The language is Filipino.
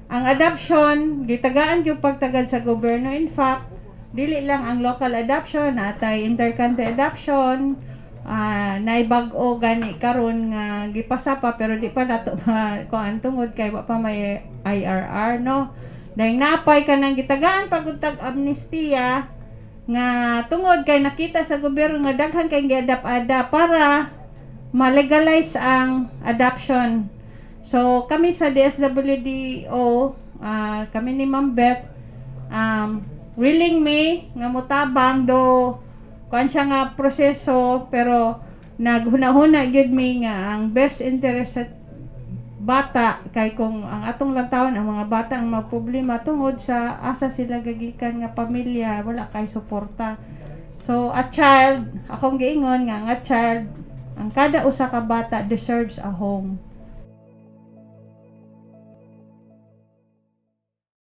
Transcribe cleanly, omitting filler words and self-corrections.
ang adoption gitagaan gyud pagtagad sa gobyerno. In fact, dili lang ang local adoption, natay intercountry adoption, naibag-o gani karon nga gipasa pa pero di pa nato kuan tungod kay wa pa may IRR, no. Dahil napay ka nang gitagaan pagutag amnestia nga tungod kay nakita sa gobyerno nga daghan kay giadap-ada para ma-legalize ang adoption. So kami sa DSWDO, kami ni Ma'am Beth, willing me nga mutabang do kuan siya nga proseso, pero naghuna-huna gyud mi nga ang best interest sa bata kay kung ang atong lantawon ang mga bata ang magproblema tungod sa asa sila gagikan nga pamilya, wala kay suporta. So a child, akong giingon nga child, ang kada usa ka bata deserves a home.